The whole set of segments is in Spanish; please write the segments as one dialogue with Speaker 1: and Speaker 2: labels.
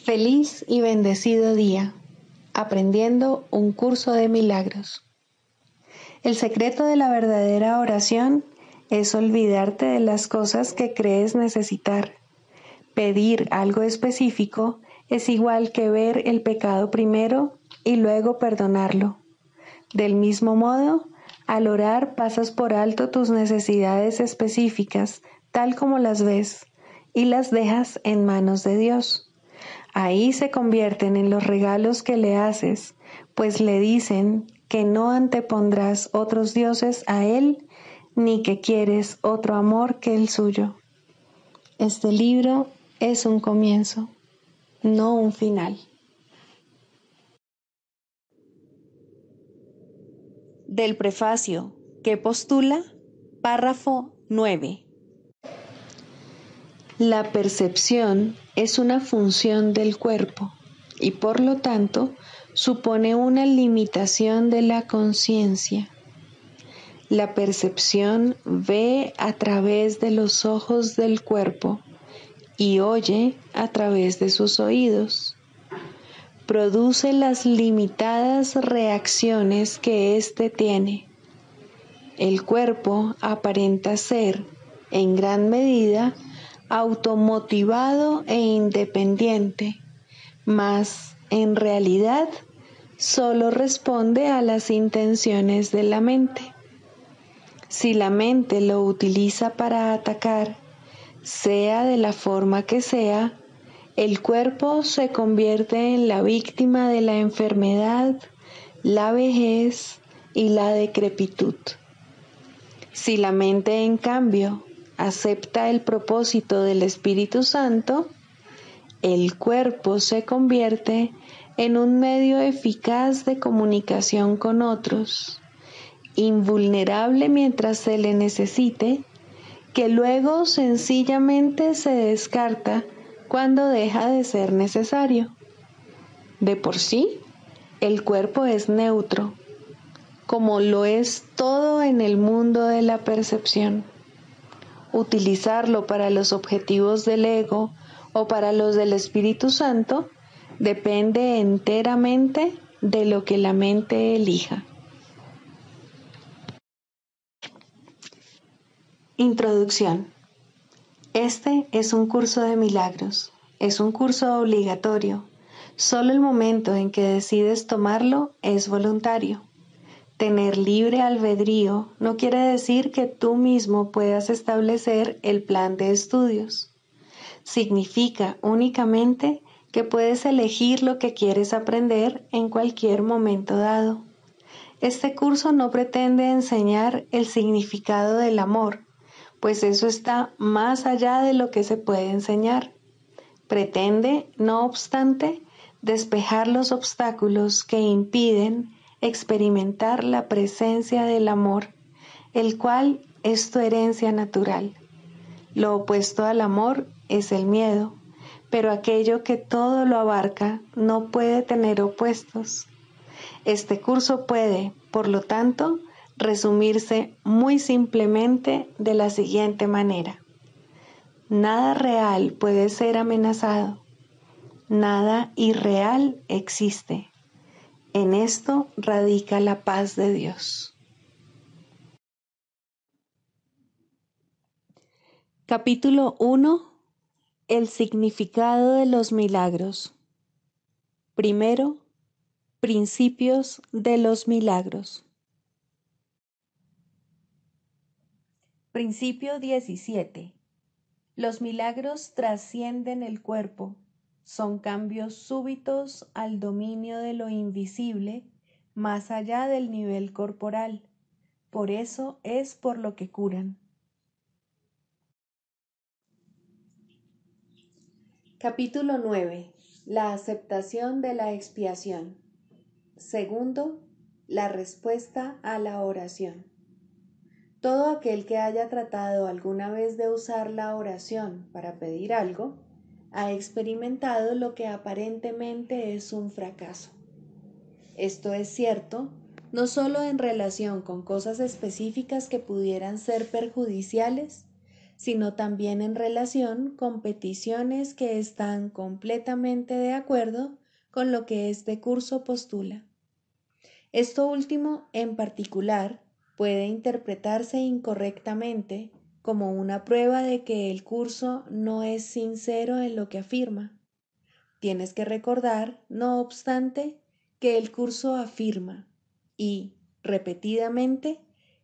Speaker 1: Feliz y bendecido día, aprendiendo un curso de milagros. El secreto de la verdadera oración es olvidarte de las cosas que crees necesitar. Pedir algo específico es igual que ver el pecado primero y luego perdonarlo. Del mismo modo, al orar pasas por alto tus necesidades específicas, tal como las ves, y las dejas en manos de Dios. Ahí se convierten en los regalos que le haces, pues le dicen que no antepondrás otros dioses a Él, ni que quieres otro amor que el suyo. Este libro es un comienzo, no un final.
Speaker 2: Del prefacio que postula, párrafo 9.
Speaker 1: La percepción es una función del cuerpo y por lo tanto supone una limitación de la conciencia. La percepción ve a través de los ojos del cuerpo y oye a través de sus oídos. Produce las limitadas reacciones que éste tiene. El cuerpo aparenta ser, en gran medida, automotivado e independiente, mas en realidad solo responde a las intenciones de la mente. Si la mente lo utiliza para atacar, sea de la forma que sea, el cuerpo se convierte en la víctima de la enfermedad, la vejez y la decrepitud. Si la mente, en cambio, acepta el propósito del Espíritu Santo, el cuerpo se convierte en un medio eficaz de comunicación con otros, invulnerable mientras se le necesite, que luego sencillamente se descarta cuando deja de ser necesario. De por sí, el cuerpo es neutro, como lo es todo en el mundo de la percepción. Utilizarlo para los objetivos del ego o para los del Espíritu Santo depende enteramente de lo que la mente elija. Introducción. Este es un curso de milagros. Es un curso obligatorio. Solo el momento en que decides tomarlo es voluntario. Tener libre albedrío no quiere decir que tú mismo puedas establecer el plan de estudios. Significa únicamente que puedes elegir lo que quieres aprender en cualquier momento dado. Este curso no pretende enseñar el significado del amor, pues eso está más allá de lo que se puede enseñar. Pretende, no obstante, despejar los obstáculos que impiden experimentar la presencia del amor, el cual es tu herencia natural. Lo opuesto al amor es el miedo, pero aquello que todo lo abarca no puede tener opuestos. Este curso puede, por lo tanto, resumirse muy simplemente de la siguiente manera. Nada real puede ser amenazado. Nada irreal existe. En esto radica la paz de Dios.
Speaker 2: Capítulo 1. El significado de los milagros. Primero, principios de los milagros. Principio 17. Los milagros trascienden el cuerpo, son cambios súbitos al dominio de lo invisible, más allá del nivel corporal. Por eso es por lo que curan. Capítulo 9. La aceptación de la expiación. Segundo, la respuesta a la oración. Todo aquel que haya tratado alguna vez de usar la oración para pedir algo, ha experimentado lo que aparentemente es un fracaso. Esto es cierto, no solo en relación con cosas específicas que pudieran ser perjudiciales, sino también en relación con peticiones que están completamente de acuerdo con lo que este curso postula. Esto último, en particular, puede interpretarse incorrectamente como una prueba de que el curso no es sincero en lo que afirma. Tienes que recordar, no obstante, que el curso afirma y, repetidamente,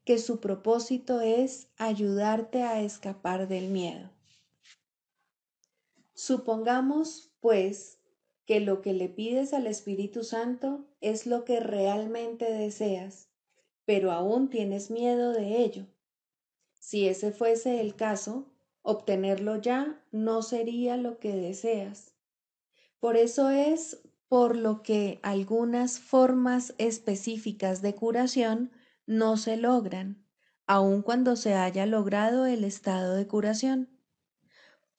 Speaker 2: que su propósito es ayudarte a escapar del miedo. Supongamos, pues, que lo que le pides al Espíritu Santo es lo que realmente deseas, pero aún tienes miedo de ello. Si ese fuese el caso, obtenerlo ya no sería lo que deseas. Por eso es por lo que algunas formas específicas de curación no se logran, aun cuando se haya logrado el estado de curación.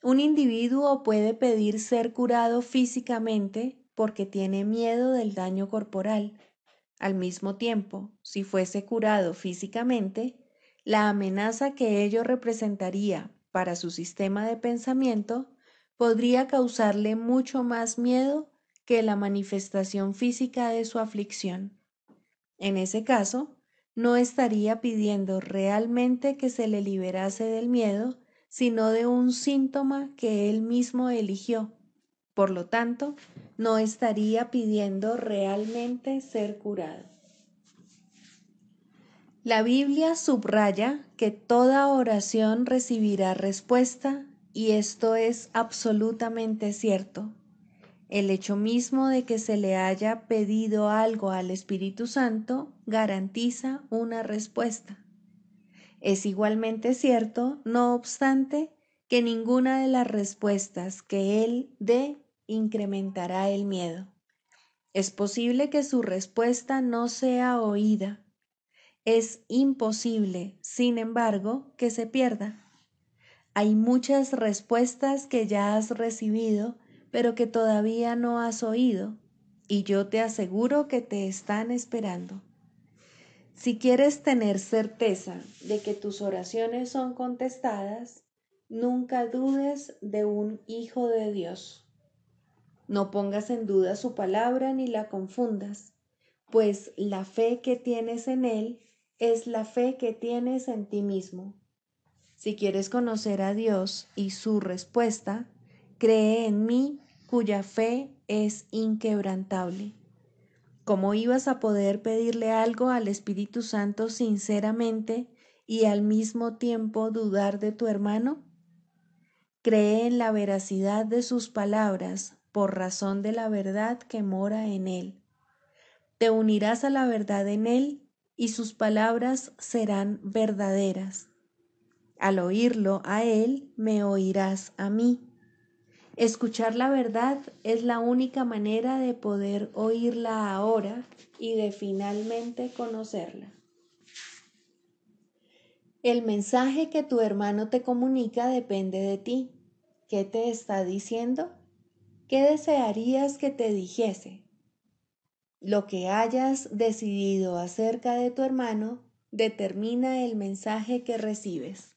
Speaker 2: Un individuo puede pedir ser curado físicamente porque tiene miedo del daño corporal. Al mismo tiempo, si fuese curado físicamente, la amenaza que ello representaría para su sistema de pensamiento podría causarle mucho más miedo que la manifestación física de su aflicción. En ese caso, no estaría pidiendo realmente que se le liberase del miedo, sino de un síntoma que él mismo eligió. Por lo tanto, no estaría pidiendo realmente ser curado. La Biblia subraya que toda oración recibirá respuesta, y esto es absolutamente cierto. El hecho mismo de que se le haya pedido algo al Espíritu Santo garantiza una respuesta. Es igualmente cierto, no obstante, que ninguna de las respuestas que Él dé incrementará el miedo. Es posible que su respuesta no sea oída. Es imposible, sin embargo, que se pierda. Hay muchas respuestas que ya has recibido, pero que todavía no has oído, y yo te aseguro que te están esperando. Si quieres tener certeza de que tus oraciones son contestadas, nunca dudes de un hijo de Dios. No pongas en duda su palabra ni la confundas, pues la fe que tienes en Él es la fe que tienes en ti mismo. Si quieres conocer a Dios y su respuesta, cree en mí, cuya fe es inquebrantable. ¿Cómo ibas a poder pedirle algo al Espíritu Santo sinceramente y al mismo tiempo dudar de tu hermano? Cree en la veracidad de sus palabras por razón de la verdad que mora en él. Te unirás a la verdad en él y sus palabras serán verdaderas. Al oírlo a él, me oirás a mí. Escuchar la verdad es la única manera de poder oírla ahora y de finalmente conocerla. El mensaje que tu hermano te comunica depende de ti. ¿Qué te está diciendo? ¿Qué desearías que te dijese? Lo que hayas decidido acerca de tu hermano determina el mensaje que recibes.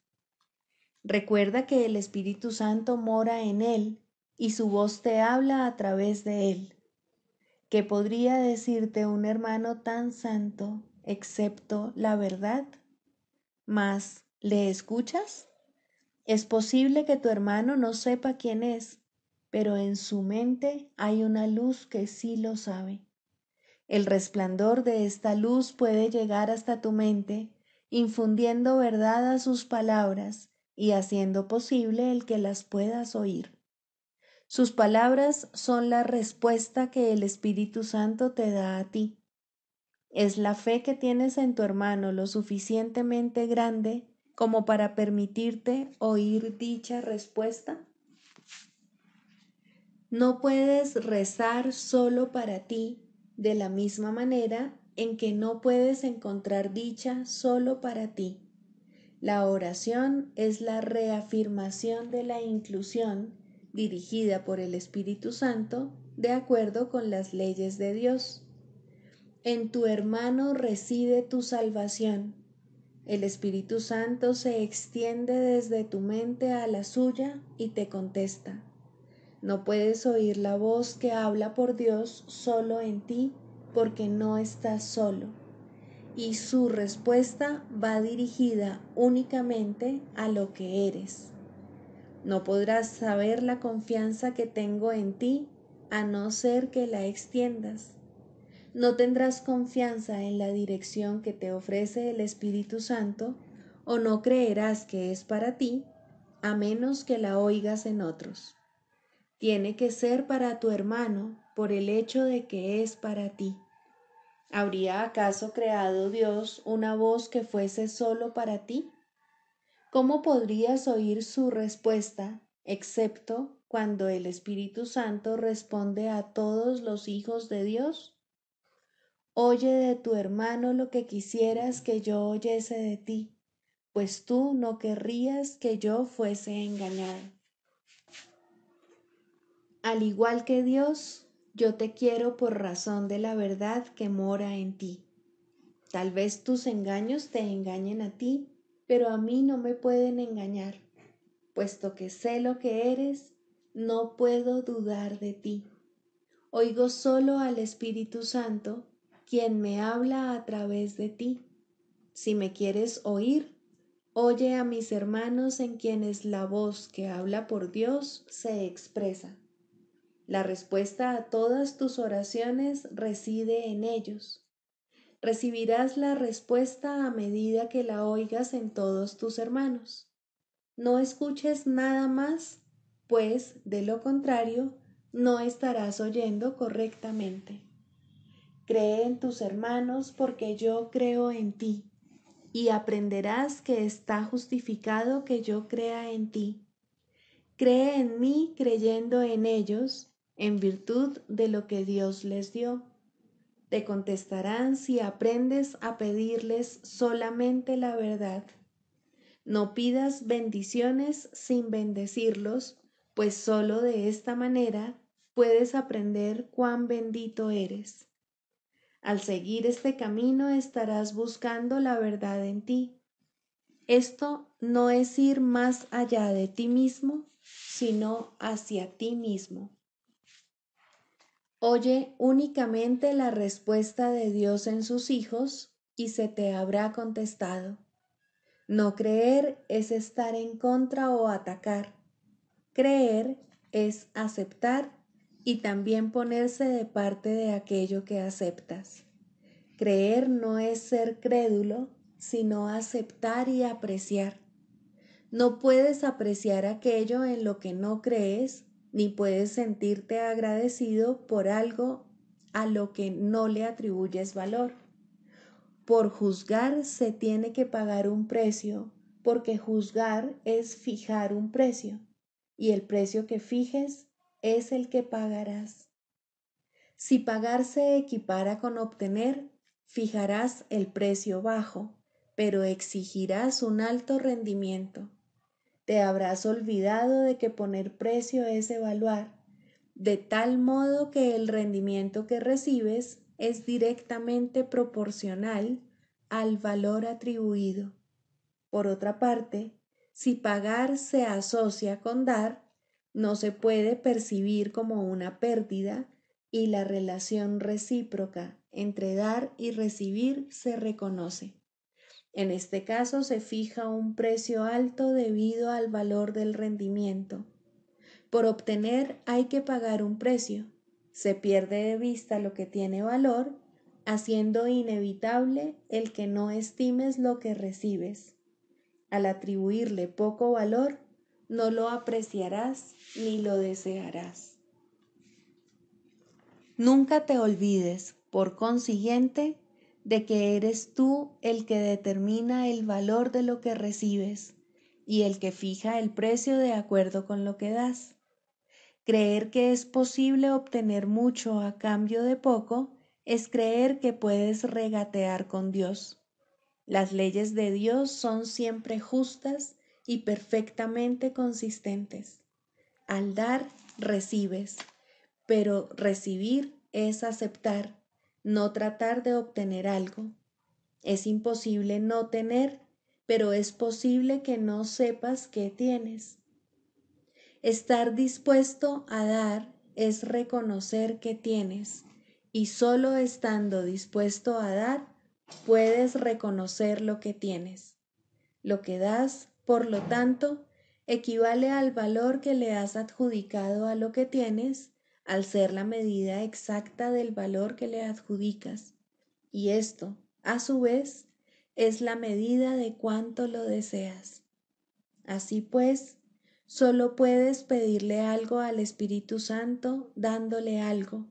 Speaker 2: Recuerda que el Espíritu Santo mora en él y su voz te habla a través de él. ¿Qué podría decirte un hermano tan santo excepto la verdad? ¿Mas le escuchas? Es posible que tu hermano no sepa quién es, pero en su mente hay una luz que sí lo sabe. El resplandor de esta luz puede llegar hasta tu mente, infundiendo verdad a sus palabras y haciendo posible el que las puedas oír. Sus palabras son la respuesta que el Espíritu Santo te da a ti. ¿Es la fe que tienes en tu hermano lo suficientemente grande como para permitirte oír dicha respuesta? No puedes rezar solo para ti de la misma manera en que no puedes encontrar dicha solo para ti. La oración es la reafirmación de la inclusión dirigida por el Espíritu Santo de acuerdo con las leyes de Dios. En tu hermano reside tu salvación. El Espíritu Santo se extiende desde tu mente a la suya y te contesta. No puedes oír la voz que habla por Dios solo en ti porque no estás solo. Y su respuesta va dirigida únicamente a lo que eres. No podrás saber la confianza que tengo en ti a no ser que la extiendas. No tendrás confianza en la dirección que te ofrece el Espíritu Santo o no creerás que es para ti a menos que la oigas en otros. Tiene que ser para tu hermano por el hecho de que es para ti. ¿Habría acaso creado Dios una voz que fuese solo para ti? ¿Cómo podrías oír su respuesta, excepto cuando el Espíritu Santo responde a todos los hijos de Dios? Oye de tu hermano lo que quisieras que yo oyese de ti, pues tú no querrías que yo fuese engañado. Al igual que Dios, yo te quiero por razón de la verdad que mora en ti. Tal vez tus engaños te engañen a ti, pero a mí no me pueden engañar. Puesto que sé lo que eres, no puedo dudar de ti. Oigo solo al Espíritu Santo, quien me habla a través de ti. Si me quieres oír, oye a mis hermanos en quienes la voz que habla por Dios se expresa. La respuesta a todas tus oraciones reside en ellos. Recibirás la respuesta a medida que la oigas en todos tus hermanos. No escuches nada más, pues, de lo contrario, no estarás oyendo correctamente. Cree en tus hermanos porque yo creo en ti, y aprenderás que está justificado que yo crea en ti. Cree en mí creyendo en ellos, en virtud de lo que Dios les dio. Te contestarán si aprendes a pedirles solamente la verdad. No pidas bendiciones sin bendecirlos, pues solo de esta manera puedes aprender cuán bendito eres. Al seguir este camino estarás buscando la verdad en ti. Esto no es ir más allá de ti mismo, sino hacia ti mismo. Oye únicamente la respuesta de Dios en sus hijos y se te habrá contestado. No creer es estar en contra o atacar. Creer es aceptar y también ponerse de parte de aquello que aceptas. Creer no es ser crédulo, sino aceptar y apreciar. No puedes apreciar aquello en lo que no crees, ni puedes sentirte agradecido por algo a lo que no le atribuyes valor. Por juzgar se tiene que pagar un precio, porque juzgar es fijar un precio, y el precio que fijes es el que pagarás. Si pagar se equipara con obtener, fijarás el precio bajo, pero exigirás un alto rendimiento. Te habrás olvidado de que poner precio es evaluar, de tal modo que el rendimiento que recibes es directamente proporcional al valor atribuido. Por otra parte, si pagar se asocia con dar, no se puede percibir como una pérdida y la relación recíproca entre dar y recibir se reconoce. En este caso se fija un precio alto debido al valor del rendimiento. Por obtener hay que pagar un precio. Se pierde de vista lo que tiene valor, haciendo inevitable el que no estimes lo que recibes. Al atribuirle poco valor, no lo apreciarás ni lo desearás. Nunca te olvides, por consiguiente, de que eres tú el que determina el valor de lo que recibes y el que fija el precio de acuerdo con lo que das. Creer que es posible obtener mucho a cambio de poco es creer que puedes regatear con Dios. Las leyes de Dios son siempre justas y perfectamente consistentes. Al dar, recibes, pero recibir es aceptar, no tratar de obtener algo. Es imposible no tener pero es posible que no sepas qué tienes. Estar dispuesto a dar es reconocer que tienes, y solo estando dispuesto a dar, puedes reconocer lo que tienes. Lo que das, por lo tanto, equivale al valor que le has adjudicado a lo que tienes, al ser la medida exacta del valor que le adjudicas. Y esto, a su vez, es la medida de cuánto lo deseas. Así pues, solo puedes pedirle algo al Espíritu Santo dándole algo,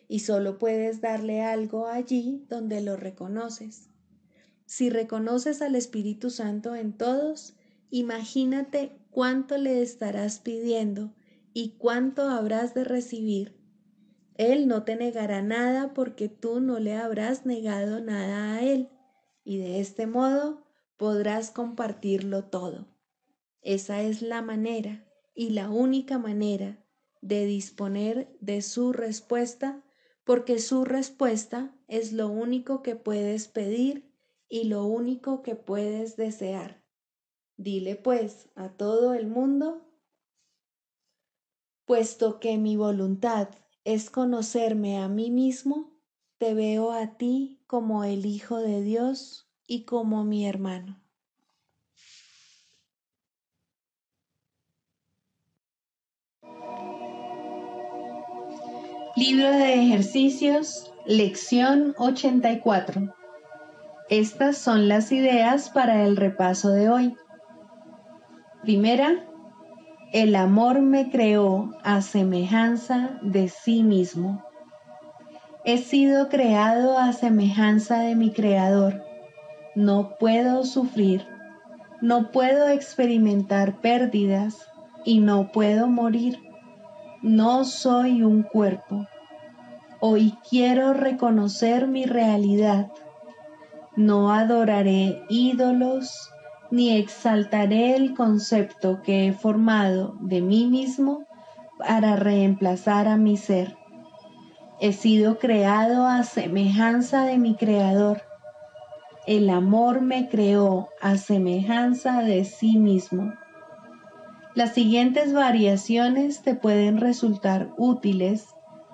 Speaker 2: y solo puedes darle algo allí donde lo reconoces. Si reconoces al Espíritu Santo en todos, imagínate cuánto le estarás pidiendo y cuánto habrás de recibir. Él no te negará nada porque tú no le habrás negado nada a Él, y de este modo podrás compartirlo todo. Esa es la manera y la única manera de disponer de su respuesta, porque su respuesta es lo único que puedes pedir y lo único que puedes desear. Dile pues a todo el mundo: puesto que mi voluntad es conocerme a mí mismo, te veo a ti como el Hijo de Dios y como mi hermano.
Speaker 1: Libro de ejercicios, lección 84. Estas son las ideas para el repaso de hoy. Primera, el amor me creó a semejanza de sí mismo. He sido creado a semejanza de mi Creador. No puedo sufrir, no puedo experimentar pérdidas y no puedo morir. No soy un cuerpo. Hoy quiero reconocer mi realidad. No adoraré ídolos ni exaltaré el concepto que he formado de mí mismo para reemplazar a mi ser. He sido creado a semejanza de mi Creador. El amor me creó a semejanza de sí mismo. Las siguientes variaciones te pueden resultar útiles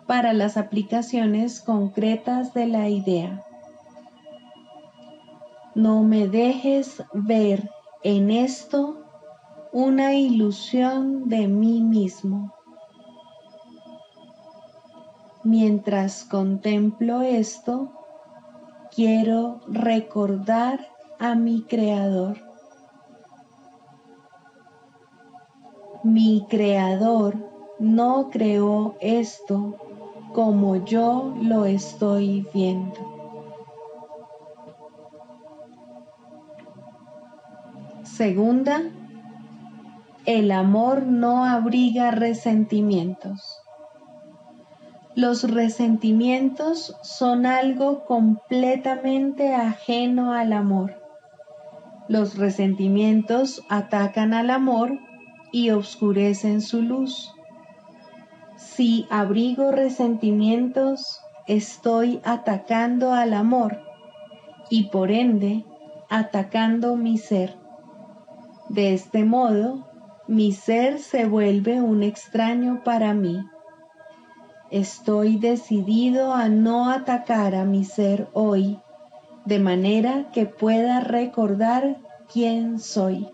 Speaker 1: para las aplicaciones concretas de la idea. No me dejes ver en esto una ilusión de mí mismo. Mientras contemplo esto, quiero recordar a mi Creador. Mi Creador no creó esto como yo lo estoy viendo. Segunda, el amor no abriga resentimientos. Los resentimientos son algo completamente ajeno al amor. Los resentimientos atacan al amor y oscurecen su luz. Si abrigo resentimientos, estoy atacando al amor y por ende atacando mi ser. De este modo, mi ser se vuelve un extraño para mí. Estoy decidido a no atacar a mi ser hoy, de manera que pueda recordar quién soy.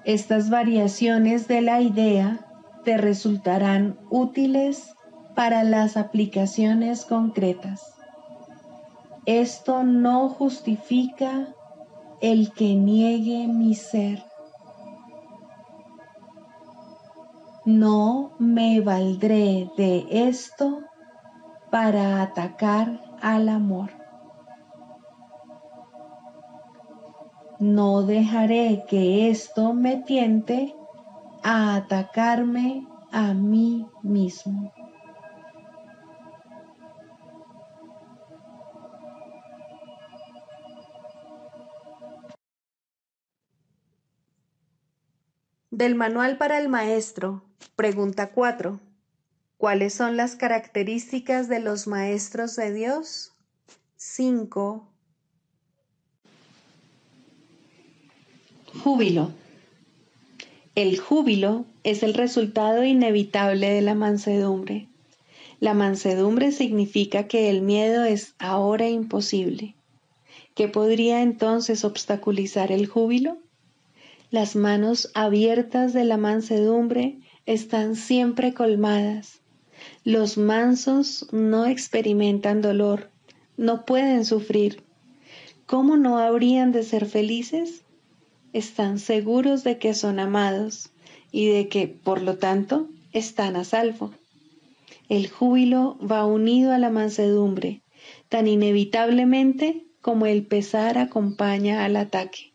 Speaker 1: Estas variaciones de la idea te resultarán útiles para las aplicaciones concretas. Esto no justifica el que niegue mi ser. No me valdré de esto para atacar al amor. No dejaré que esto me tiente a atacarme a mí mismo.
Speaker 2: Del Manual para el Maestro, pregunta 4. ¿Cuáles son las características de los maestros de Dios? 5.
Speaker 1: Júbilo. El júbilo es el resultado inevitable de la mansedumbre. La mansedumbre significa que el miedo es ahora imposible. ¿Qué podría entonces obstaculizar el júbilo? Las manos abiertas de la mansedumbre están siempre colmadas. Los mansos no experimentan dolor, no pueden sufrir. ¿Cómo no habrían de ser felices? Están seguros de que son amados y de que, por lo tanto, están a salvo. El júbilo va unido a la mansedumbre, tan inevitablemente como el pesar acompaña al ataque.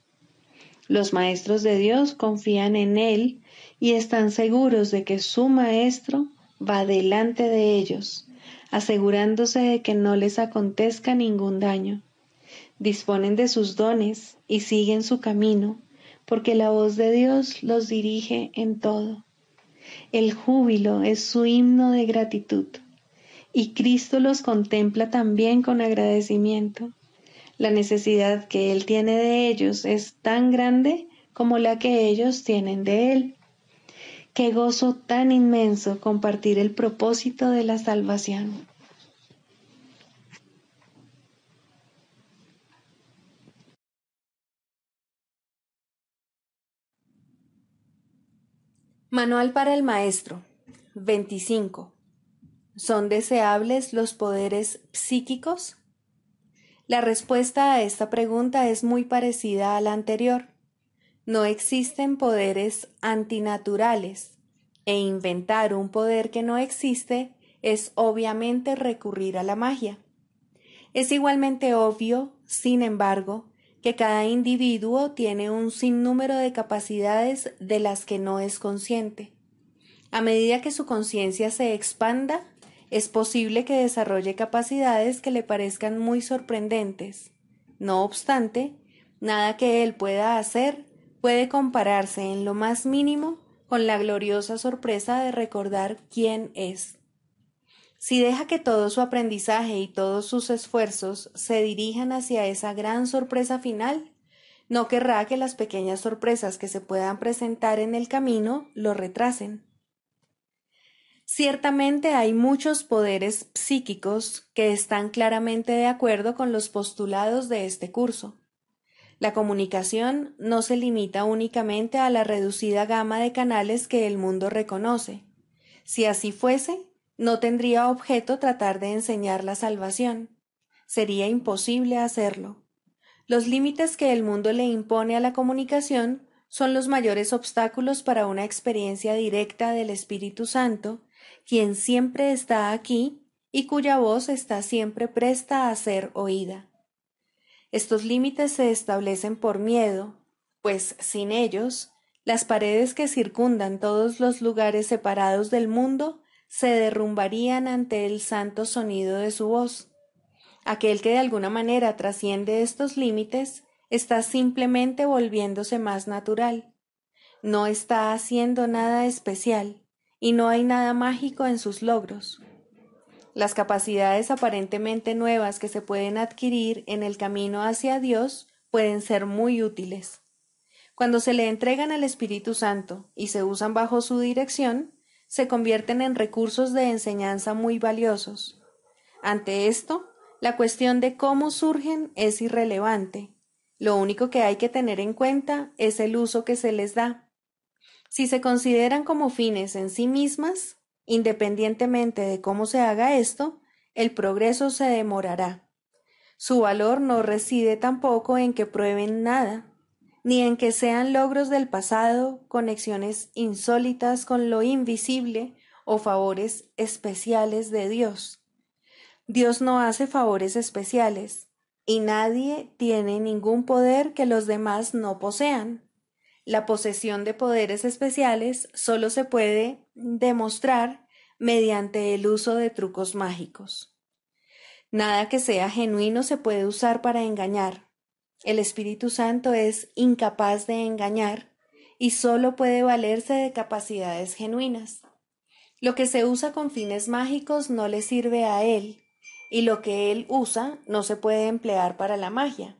Speaker 1: Los maestros de Dios confían en Él y están seguros de que su Maestro va delante de ellos, asegurándose de que no les acontezca ningún daño. Disponen de sus dones y siguen su camino, porque la voz de Dios los dirige en todo. El júbilo es su himno de gratitud, y Cristo los contempla también con agradecimiento. La necesidad que Él tiene de ellos es tan grande como la que ellos tienen de Él. Qué gozo tan inmenso compartir el propósito de la salvación.
Speaker 2: Manual para el maestro. 25. ¿Son deseables los poderes psíquicos? La respuesta a esta pregunta es muy parecida a la anterior. No existen poderes antinaturales, e inventar un poder que no existe es obviamente recurrir a la magia. Es igualmente obvio, sin embargo, que cada individuo tiene un sinnúmero de capacidades de las que no es consciente. A medida que su conciencia se expanda, es posible que desarrolle capacidades que le parezcan muy sorprendentes. No obstante, nada que él pueda hacer puede compararse en lo más mínimo con la gloriosa sorpresa de recordar quién es. Si deja que todo su aprendizaje y todos sus esfuerzos se dirijan hacia esa gran sorpresa final, no querrá que las pequeñas sorpresas que se puedan presentar en el camino lo retrasen. Ciertamente hay muchos poderes psíquicos que están claramente de acuerdo con los postulados de este curso. La comunicación no se limita únicamente a la reducida gama de canales que el mundo reconoce. Si así fuese, no tendría objeto tratar de enseñar la salvación. Sería imposible hacerlo. Los límites que el mundo le impone a la comunicación son los mayores obstáculos para una experiencia directa del Espíritu Santo, quien siempre está aquí y cuya voz está siempre presta a ser oída. Estos límites se establecen por miedo, pues sin ellos, las paredes que circundan todos los lugares separados del mundo se derrumbarían ante el santo sonido de su voz. Aquel que de alguna manera trasciende estos límites está simplemente volviéndose más natural. No está haciendo nada especial y no hay nada mágico en sus logros. Las capacidades aparentemente nuevas que se pueden adquirir en el camino hacia Dios pueden ser muy útiles. Cuando se le entregan al Espíritu Santo y se usan bajo su dirección, se convierten en recursos de enseñanza muy valiosos. Ante esto, la cuestión de cómo surgen es irrelevante. Lo único que hay que tener en cuenta es el uso que se les da. Si se consideran como fines en sí mismas, independientemente de cómo se haga esto, el progreso se demorará. Su valor no reside tampoco en que prueben nada, ni en que sean logros del pasado, conexiones insólitas con lo invisible o favores especiales de Dios. Dios no hace favores especiales, y nadie tiene ningún poder que los demás no posean. La posesión de poderes especiales solo se puede demostrar mediante el uso de trucos mágicos. Nada que sea genuino se puede usar para engañar. El Espíritu Santo es incapaz de engañar y solo puede valerse de capacidades genuinas. Lo que se usa con fines mágicos no le sirve a él, y lo que él usa no se puede emplear para la magia.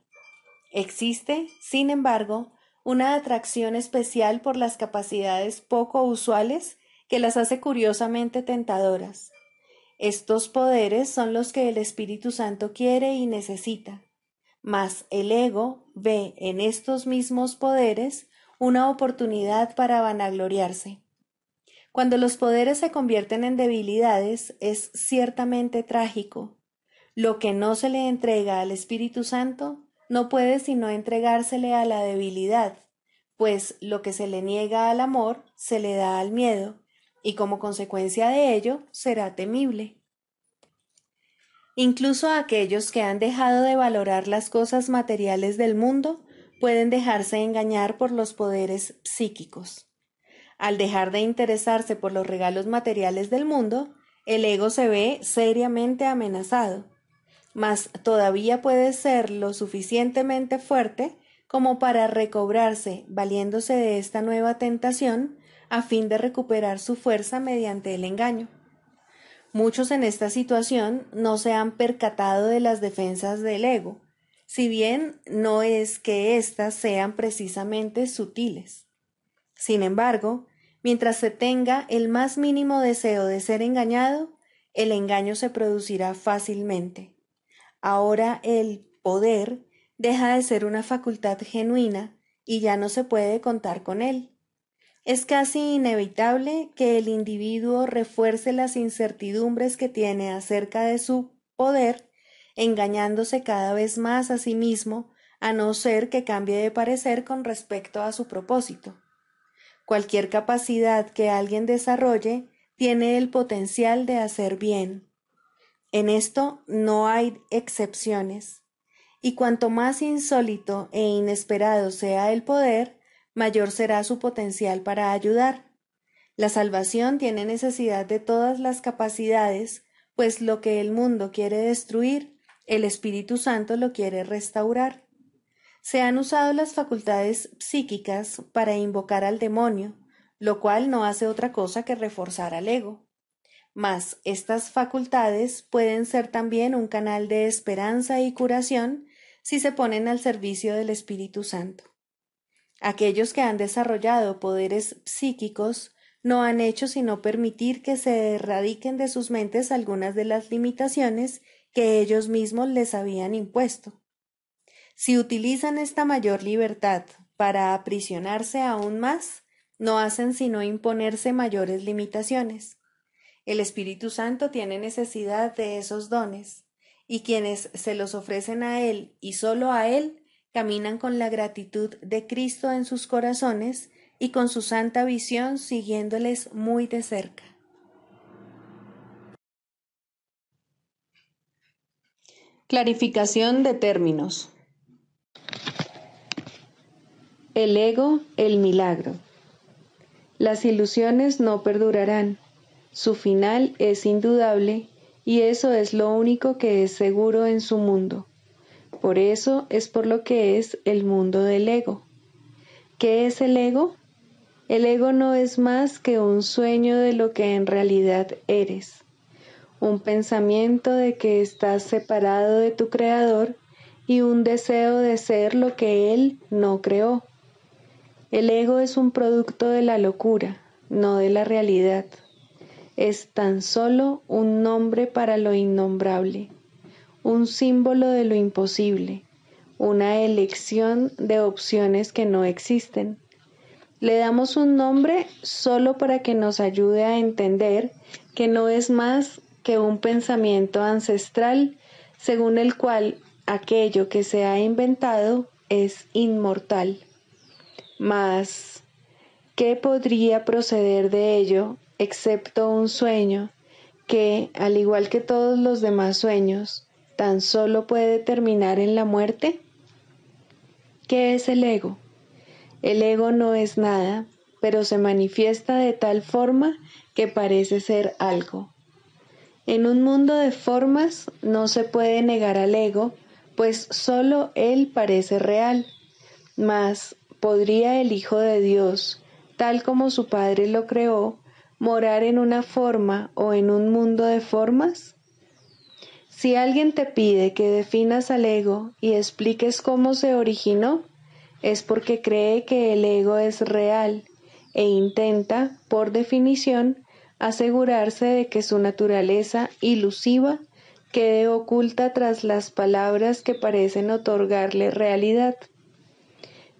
Speaker 2: Existe, sin embargo,
Speaker 1: una atracción especial por las capacidades poco usuales que las hace curiosamente tentadoras. Estos poderes son los que el Espíritu Santo quiere y necesita, mas el ego ve en estos mismos poderes una oportunidad para vanagloriarse. Cuando los poderes se convierten en debilidades, es ciertamente trágico. Lo que no se le entrega al Espíritu Santo no puede sino entregársele a la debilidad, pues lo que se le niega al amor se le da al miedo, y como consecuencia de ello será temible. Incluso aquellos que han dejado de valorar las cosas materiales del mundo pueden dejarse engañar por los poderes psíquicos. Al dejar de interesarse por los regalos materiales del mundo, el ego se ve seriamente amenazado, mas todavía puede ser lo suficientemente fuerte como para recobrarse valiéndose de esta nueva tentación a fin de recuperar su fuerza mediante el engaño. Muchos en esta situación no se han percatado de las defensas del ego, si bien no es que éstas sean precisamente sutiles. Sin embargo, mientras se tenga el más mínimo deseo de ser engañado, el engaño se producirá fácilmente. Ahora el poder deja de ser una facultad genuina y ya no se puede contar con él. Es casi inevitable que el individuo refuerce las incertidumbres que tiene acerca de su poder, engañándose cada vez más a sí mismo, a no ser que cambie de parecer con respecto a su propósito. Cualquier capacidad que alguien desarrolle tiene el potencial de hacer bien. En esto no hay excepciones, y cuanto más insólito e inesperado sea el poder, mayor será su potencial para ayudar. La salvación tiene necesidad de todas las capacidades, pues lo que el mundo quiere destruir, el Espíritu Santo lo quiere restaurar. Se han usado las facultades psíquicas para invocar al demonio, lo cual no hace otra cosa que reforzar al ego. Mas estas facultades pueden ser también un canal de esperanza y curación si se ponen al servicio del Espíritu Santo. Aquellos que han desarrollado poderes psíquicos no han hecho sino permitir que se erradiquen de sus mentes algunas de las limitaciones que ellos mismos les habían impuesto. Si utilizan esta mayor libertad para aprisionarse aún más, no hacen sino imponerse mayores limitaciones. El Espíritu Santo tiene necesidad de esos dones, y quienes se los ofrecen a Él y solo a Él, caminan con la gratitud de Cristo en sus corazones y con su santa visión siguiéndoles muy de cerca. Clarificación de términos. El ego, el milagro. Las ilusiones no perdurarán. Su final es indudable y eso es lo único que es seguro en su mundo. Por eso es por lo que es el mundo del ego. ¿Qué es el ego? El ego no es más que un sueño de lo que en realidad eres, un pensamiento de que estás separado de tu Creador y un deseo de ser lo que Él no creó. El ego es un producto de la locura, no de la realidad. Es tan solo un nombre para lo innombrable, un símbolo de lo imposible, una elección de opciones que no existen. Le damos un nombre solo para que nos ayude a entender que no es más que un pensamiento ancestral según el cual aquello que se ha inventado es inmortal. Mas, ¿qué podría proceder de ello excepto un sueño que, al igual que todos los demás sueños, tan solo puede terminar en la muerte? ¿Qué es el ego? El ego no es nada, pero se manifiesta de tal forma que parece ser algo. En un mundo de formas no se puede negar al ego, pues solo él parece real. Mas, ¿podría el Hijo de Dios, tal como su Padre lo creó, morar en una forma o en un mundo de formas? Si alguien te pide que definas al ego y expliques cómo se originó, es porque cree que el ego es real e intenta, por definición, asegurarse de que su naturaleza ilusiva quede oculta tras las palabras que parecen otorgarle realidad.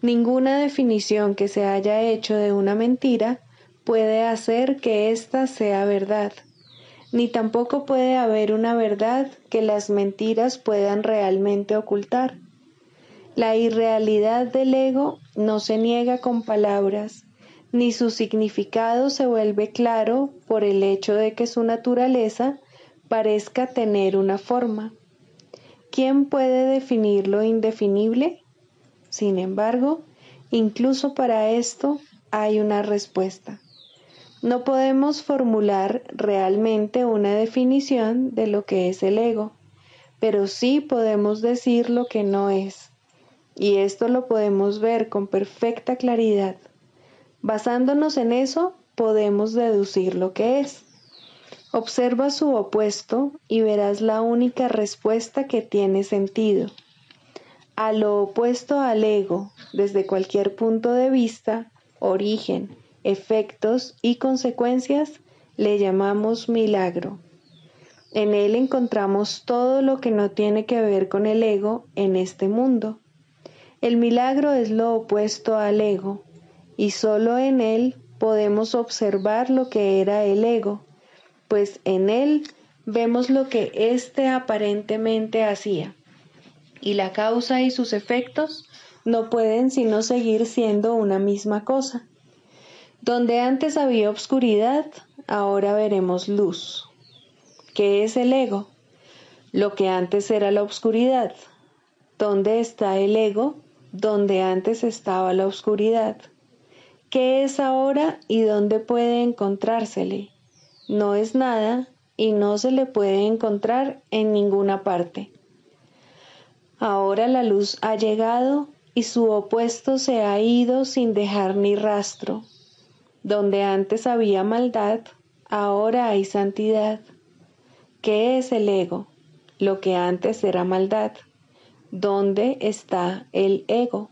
Speaker 1: Ninguna definición que se haya hecho de una mentira puede hacer que ésta sea verdad, ni tampoco puede haber una verdad que las mentiras puedan realmente ocultar. La irrealidad del ego no se niega con palabras, ni su significado se vuelve claro por el hecho de que su naturaleza parezca tener una forma. ¿Quién puede definir lo indefinible? Sin embargo, incluso para esto hay una respuesta. No podemos formular realmente una definición de lo que es el ego, pero sí podemos decir lo que no es. Y esto lo podemos ver con perfecta claridad. Basándonos en eso, podemos deducir lo que es. Observa su opuesto y verás la única respuesta que tiene sentido. A lo opuesto al ego, desde cualquier punto de vista, origen, efectos y consecuencias, le llamamos milagro. En él encontramos todo lo que no tiene que ver con el ego en este mundo. El milagro es lo opuesto al ego, y solo en él podemos observar lo que era el ego, pues en él vemos lo que éste aparentemente hacía, y la causa y sus efectos no pueden sino seguir siendo una misma cosa. Donde antes había obscuridad, ahora veremos luz. ¿Qué es el ego? Lo que antes era la obscuridad. ¿Dónde está el ego? Donde antes estaba la oscuridad. ¿Qué es ahora y dónde puede encontrársele? No es nada y no se le puede encontrar en ninguna parte. Ahora la luz ha llegado y su opuesto se ha ido sin dejar ni rastro. Donde antes había maldad, ahora hay santidad. ¿Qué es el ego? Lo que antes era maldad. ¿Dónde está el ego?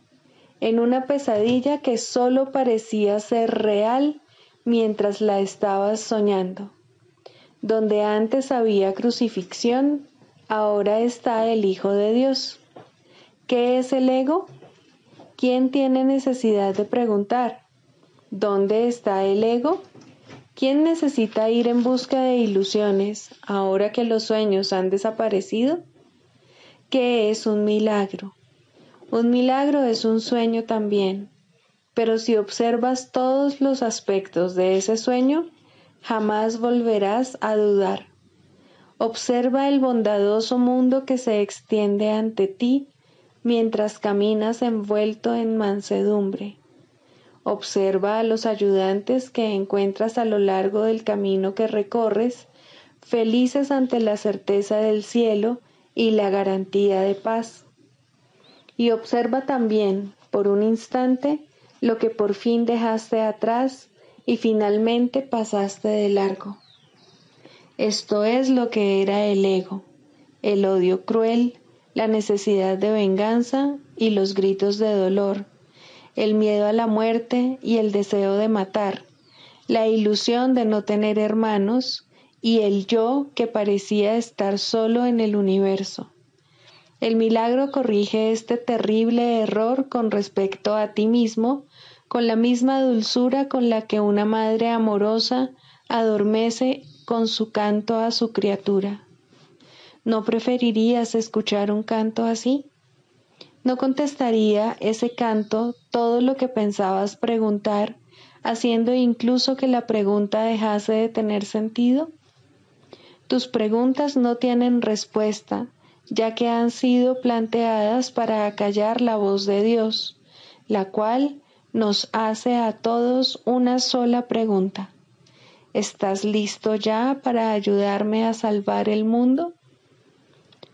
Speaker 1: En una pesadilla que solo parecía ser real mientras la estabas soñando. Donde antes había crucifixión, ahora está el Hijo de Dios. ¿Qué es el ego? ¿Quién tiene necesidad de preguntar? ¿Dónde está el ego? ¿Quién necesita ir en busca de ilusiones ahora que los sueños han desaparecido? ¿Qué es un milagro? Un milagro es un sueño también, pero si observas todos los aspectos de ese sueño, jamás volverás a dudar. Observa el bondadoso mundo que se extiende ante ti mientras caminas envuelto en mansedumbre. Observa a los ayudantes que encuentras a lo largo del camino que recorres, felices ante la certeza del cielo y la garantía de paz. Y observa también, por un instante, lo que por fin dejaste atrás y finalmente pasaste de largo. Esto es lo que era el ego, el odio cruel, la necesidad de venganza y los gritos de dolor, el miedo a la muerte y el deseo de matar, la ilusión de no tener hermanos y el yo que parecía estar solo en el universo. El milagro corrige este terrible error con respecto a ti mismo, con la misma dulzura con la que una madre amorosa adormece con su canto a su criatura. ¿No preferirías escuchar un canto así? ¿No contestaría ese canto todo lo que pensabas preguntar, haciendo incluso que la pregunta dejase de tener sentido? Tus preguntas no tienen respuesta, ya que han sido planteadas para acallar la voz de Dios, la cual nos hace a todos una sola pregunta. ¿Estás listo ya para ayudarme a salvar el mundo?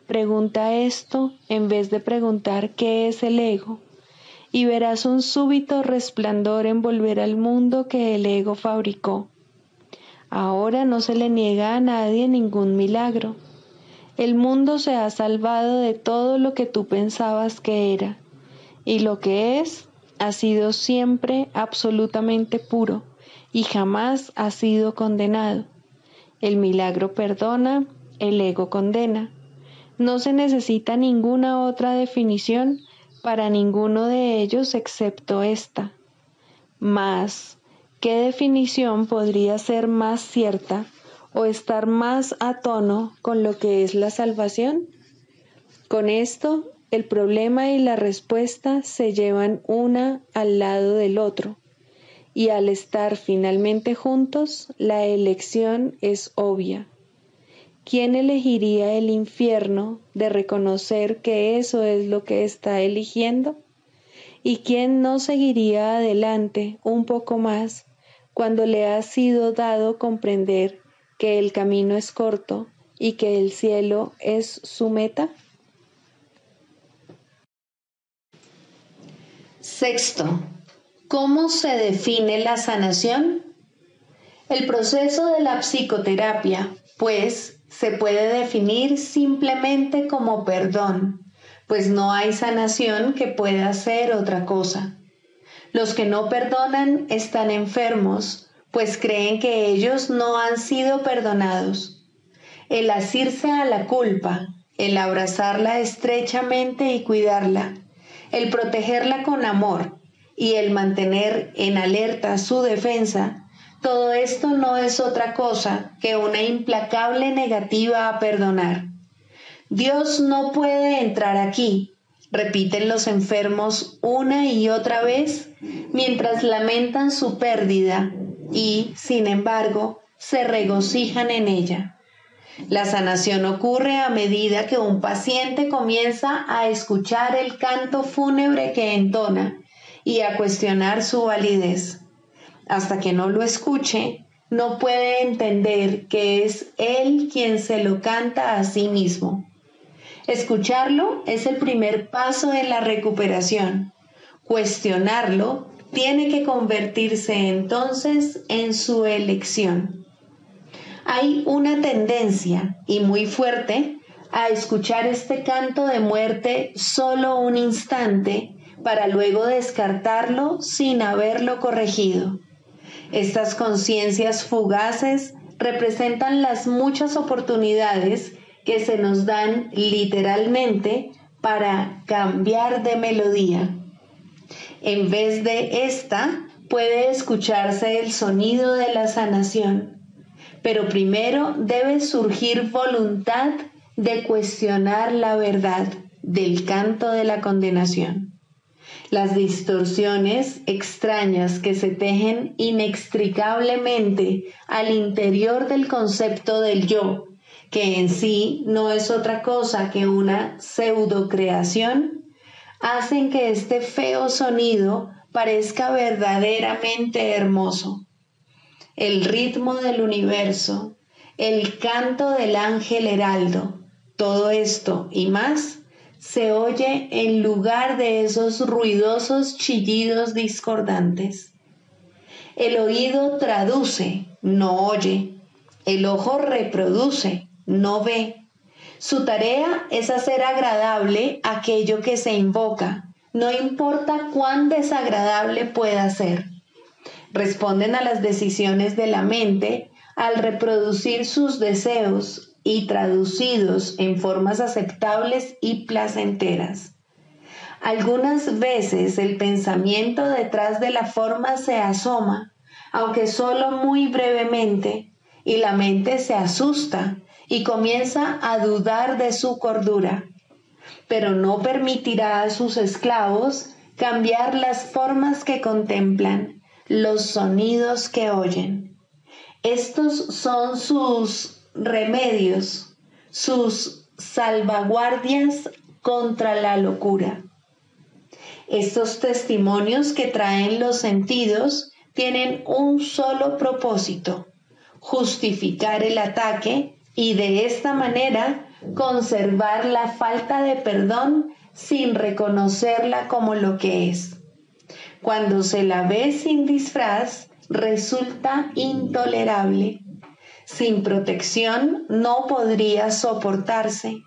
Speaker 1: Pregunta esto en vez de preguntar qué es el ego, y verás un súbito resplandor envolver al mundo que el ego fabricó. Ahora no se le niega a nadie ningún milagro. El mundo se ha salvado de todo lo que tú pensabas que era, y lo que es ha sido siempre absolutamente puro y jamás ha sido condenado. El milagro perdona, el ego condena. No se necesita ninguna otra definición para ninguno de ellos excepto esta. Mas, ¿qué definición podría ser más cierta o estar más a tono con lo que es la salvación? Con esto, el problema y la respuesta se llevan una al lado del otro, y al estar finalmente juntos, la elección es obvia. ¿Quién elegiría el infierno de reconocer que eso es lo que está eligiendo? ¿Y quién no seguiría adelante un poco más cuando le ha sido dado comprender que el camino es corto y que el cielo es su meta? Sexto, ¿cómo se define la sanación? El proceso de la psicoterapia, pues, se puede definir simplemente como perdón, pues no hay sanación que pueda ser otra cosa. Los que no perdonan están enfermos, pues creen que ellos no han sido perdonados. El asirse a la culpa, el abrazarla estrechamente y cuidarla, el protegerla con amor y el mantener en alerta su defensa, todo esto no es otra cosa que una implacable negativa a perdonar. Dios no puede entrar aquí, repiten los enfermos una y otra vez mientras lamentan su pérdida y, sin embargo, se regocijan en ella. La sanación ocurre a medida que un paciente comienza a escuchar el canto fúnebre que entona y a cuestionar su validez. Hasta que no lo escuche, no puede entender que es él quien se lo canta a sí mismo. Escucharlo es el primer paso en la recuperación. Cuestionarlo tiene que convertirse entonces en su elección. Hay una tendencia, y muy fuerte, a escuchar este canto de muerte solo un instante para luego descartarlo sin haberlo corregido. Estas conciencias fugaces representan las muchas oportunidades que se nos dan literalmente para cambiar de melodía. En vez de esta, puede escucharse el sonido de la sanación, pero primero debe surgir voluntad de cuestionar la verdad del canto de la condenación. Las distorsiones extrañas que se tejen inextricablemente al interior del concepto del yo, que en sí no es otra cosa que una pseudocreación, hacen que este feo sonido parezca verdaderamente hermoso. El ritmo del universo, el canto del ángel heraldo, todo esto y más se oye en lugar de esos ruidosos chillidos discordantes. El oído traduce, no oye. El ojo reproduce, no ve. Su tarea es hacer agradable aquello que se invoca, no importa cuán desagradable pueda ser. Responden a las decisiones de la mente al reproducir sus deseos y traducidos en formas aceptables y placenteras. Algunas veces el pensamiento detrás de la forma se asoma, aunque solo muy brevemente, y la mente se asusta y comienza a dudar de su cordura, pero no permitirá a sus esclavos cambiar las formas que contemplan, los sonidos que oyen. Estos son sus remedios, sus salvaguardias contra la locura. Estos testimonios que traen los sentidos tienen un solo propósito: justificar el ataque y de esta manera conservar la falta de perdón sin reconocerla como lo que es. Cuando se la ve sin disfraz, resulta intolerable. Sin protección no podría soportarse.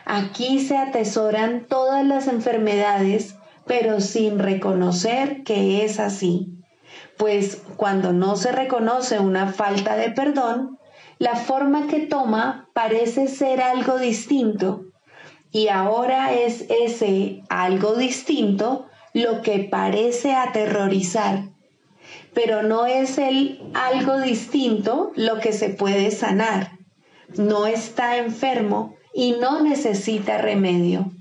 Speaker 1: Aquí se atesoran todas las enfermedades pero sin reconocer que es así. Pues cuando no se reconoce una falta de perdón, la forma que toma parece ser algo distinto, y ahora es ese algo distinto lo que parece aterrorizar, pero no es el algo distinto lo que se puede sanar. No está enfermo y no necesita remedio.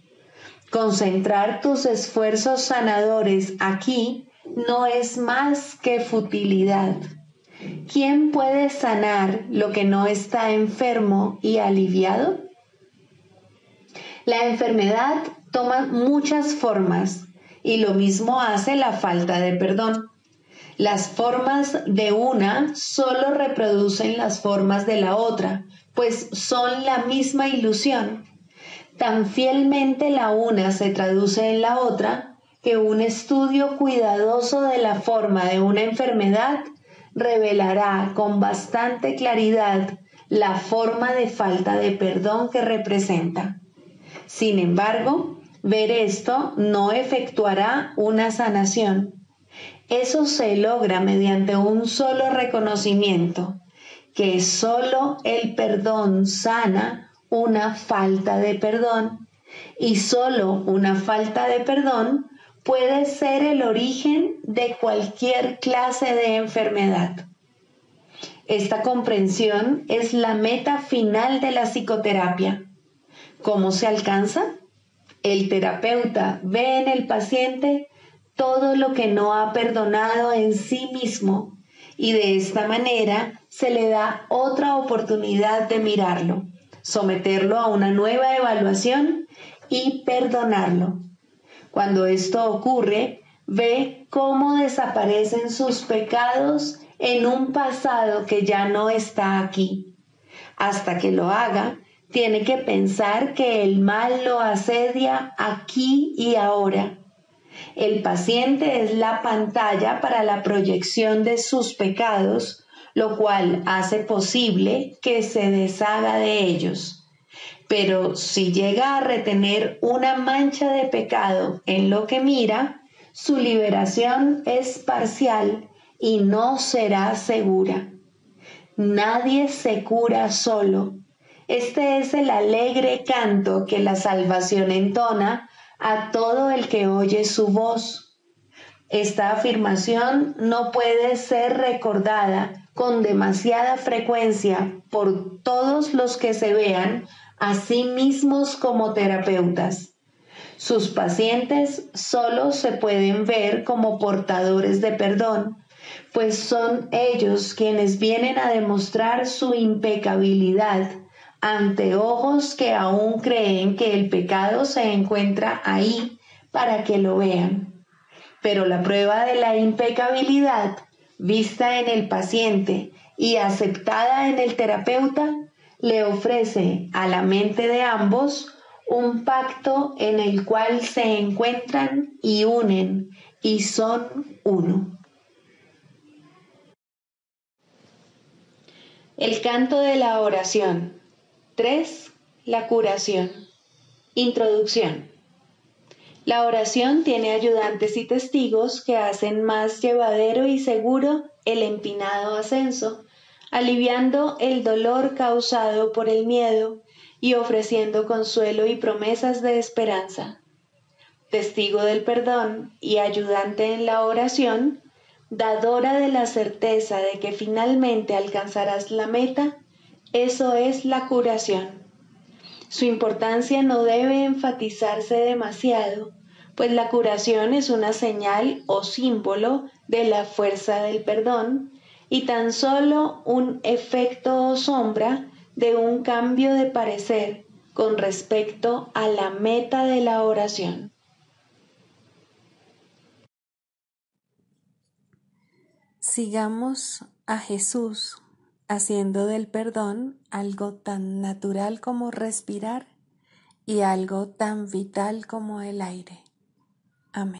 Speaker 1: Concentrar tus esfuerzos sanadores aquí no es más que futilidad. ¿Quién puede sanar lo que no está enfermo y aliviado? La enfermedad toma muchas formas y lo mismo hace la falta de perdón. Las formas de una solo reproducen las formas de la otra, pues son la misma ilusión. Tan fielmente la una se traduce en la otra que un estudio cuidadoso de la forma de una enfermedad revelará con bastante claridad la forma de falta de perdón que representa. Sin embargo, ver esto no efectuará una sanación. Eso se logra mediante un solo reconocimiento, que solo el perdón sana una falta de perdón, y solo una falta de perdón puede ser el origen de cualquier clase de enfermedad. Esta comprensión es la meta final de la psicoterapia. ¿Cómo se alcanza? El terapeuta ve en el paciente todo lo que no ha perdonado en sí mismo y de esta manera se le da otra oportunidad de mirarlo, someterlo a una nueva evaluación y perdonarlo. Cuando esto ocurre, ve cómo desaparecen sus pecados en un pasado que ya no está aquí. Hasta que lo haga, tiene que pensar que el mal lo asedia aquí y ahora. El paciente es la pantalla para la proyección de sus pecados, lo cual hace posible que se deshaga de ellos. Pero si llega a retener una mancha de pecado en lo que mira, su liberación es parcial y no será segura. Nadie se cura solo. Este es el alegre canto que la salvación entona a todo el que oye su voz. Esta afirmación no puede ser recordada con demasiada frecuencia por todos los que se vean a sí mismos como terapeutas. Sus pacientes solo se pueden ver como portadores de perdón, pues son ellos quienes vienen a demostrar su impecabilidad ante ojos que aún creen que el pecado se encuentra ahí para que lo vean. Pero la prueba de la impecabilidad, vista en el paciente y aceptada en el terapeuta, le ofrece a la mente de ambos un pacto en el cual se encuentran y unen y son uno. El canto de la oración. 3. La curación. Introducción. La oración tiene ayudantes y testigos que hacen más llevadero y seguro el empinado ascenso, aliviando el dolor causado por el miedo y ofreciendo consuelo y promesas de esperanza. Testigo del perdón y ayudante en la oración, dadora de la certeza de que finalmente alcanzarás la meta, eso es la curación. Su importancia no debe enfatizarse demasiado, pues la curación es una señal o símbolo de la fuerza del perdón y tan solo un efecto o sombra de un cambio de parecer con respecto a la meta de la oración. Sigamos a Jesús haciendo del perdón algo tan natural como respirar y algo tan vital como el aire.